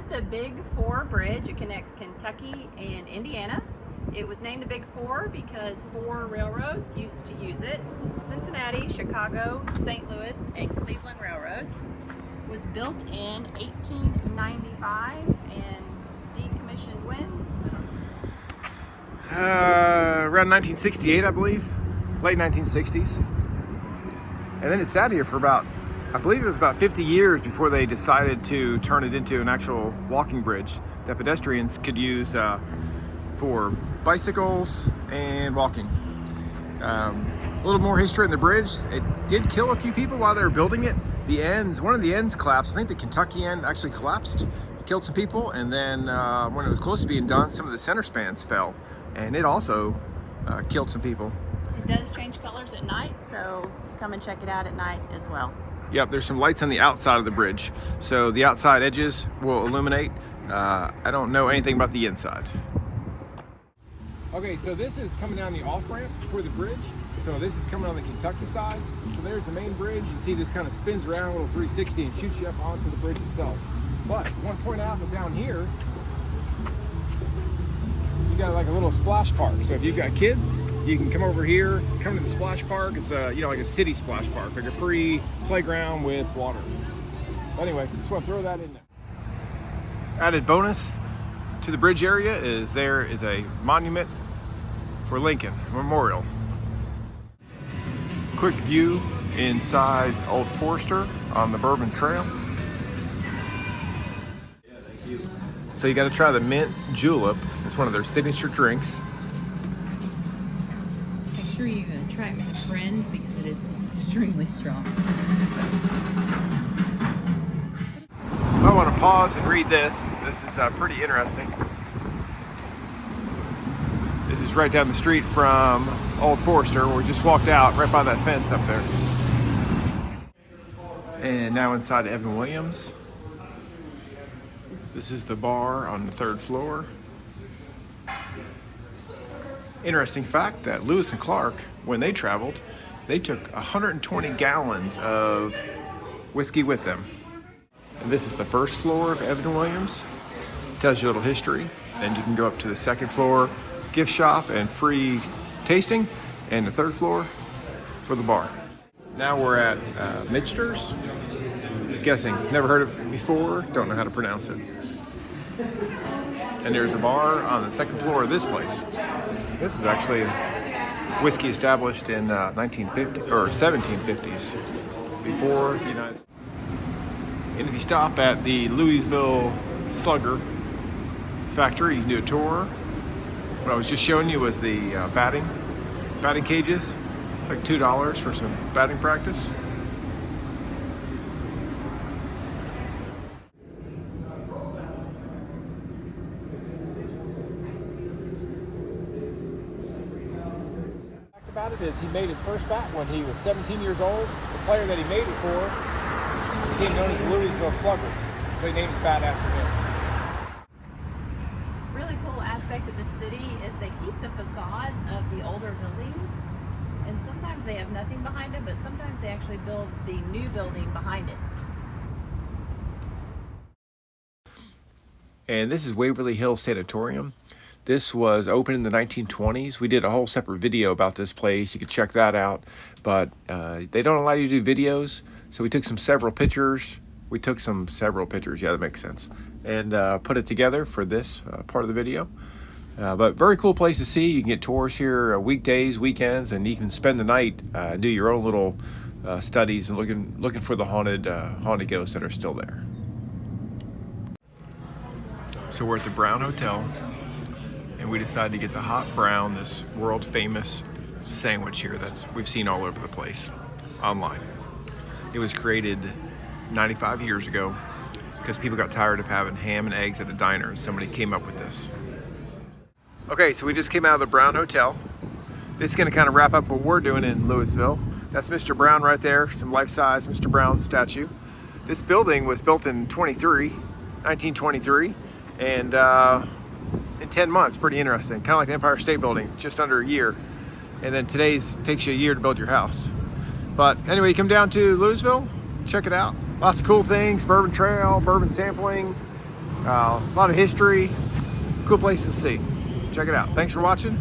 the Big Four Bridge. It connects Kentucky and Indiana. It was named the Big Four because 4 railroads used to use it. Cincinnati, Chicago, St. Louis, and Cleveland railroads. It was built in 1895 and decommissioned when? Around 1968, I believe. Late 1960s. And then it sat here for about, I believe it was about 50 years before they decided to turn it into an actual walking bridge that pedestrians could use for bicycles and walking. A little more history in the bridge. It did kill a few people while they were building it. The ends, one of the ends collapsed. I think the Kentucky end actually collapsed. It killed some people, and then when it was close to being done, some of the center spans fell, and it also killed some people. It does change colors at night, so come and check it out at night as well. Yep, there's some lights on the outside of the bridge, so the outside edges will illuminate. I don't know anything about the inside. Okay, so this is coming down the off-ramp for the bridge. So this is coming on the Kentucky side. So there's the main bridge. You see this kind of spins around a little 360 and shoots you up onto the bridge itself. But I want to point out that down here, you got like a little splash park. So if you've got kids, you can come over here, come to the splash park. It's a, you know, like a city splash park, like a free playground with water. But anyway, just want to throw that in there. Added bonus to the bridge area is there is a monument for Lincoln Memorial. Quick view inside Old Forester on the Bourbon Trail. So you got to try the mint julep. It's one of their signature drinks. Make sure you try it with a friend because it is extremely strong. I want to pause and read this. This is pretty interesting. This is right down the street from Old Forester, where we just walked out, right by that fence up there. And now inside Evan Williams. This is the bar on the 3rd floor. Interesting fact that Lewis and Clark, when they traveled, they took 120 gallons of whiskey with them. And this is the 1st floor of Evan Williams. Tells you a little history. And you can go up to the 2nd floor, gift shop and free tasting, and the 3rd floor for the bar. Now we're at Mitchter's. Guessing, never heard of it before, don't know how to pronounce it. And there's a bar on the 2nd floor of this place. This was actually whiskey established in 1950 or 1750s, before the United States. And if you stop at the Louisville Slugger factory, you can do a tour. What I was just showing you was the batting cages. It's like $2 for some batting practice. About it is he made his first bat when he was 17 years old. The player that he made it for became known as the Louisville Slugger, so he named his bat after him. Really cool aspect of the city is they keep the facades of the older buildings, and sometimes they have nothing behind them, but sometimes they actually build the new building behind it. And this is Waverly Hill Sanatorium. This was opened in the 1920s. We did a whole separate video about this place. You can check that out. But they don't allow you to do videos, so we took several pictures. Yeah, that makes sense. And put it together for this part of the video. But very cool place to see. You can get tours here weekdays, weekends, and you can spend the night, do your own little studies and looking for the haunted ghosts that are still there. So we're at the Brown Hotel. And we decided to get the hot brown, this world famous sandwich here that we've seen all over the place online. It was created 95 years ago because people got tired of having ham and eggs at a diner, and somebody came up with this. Okay, so we just came out of the Brown Hotel. This is gonna kind of wrap up what we're doing in Louisville. That's Mr. Brown right there, some life-size Mr. Brown statue. This building was built in 1923, and in 10 months, pretty interesting. Kind of like the Empire State Building, just under a year. And then today's takes you a year to build your house. But anyway, you come down to Louisville, check it out. Lots of cool things, Bourbon Trail, bourbon sampling, A lot of history. Cool place to see. Check it out. Thanks for watching.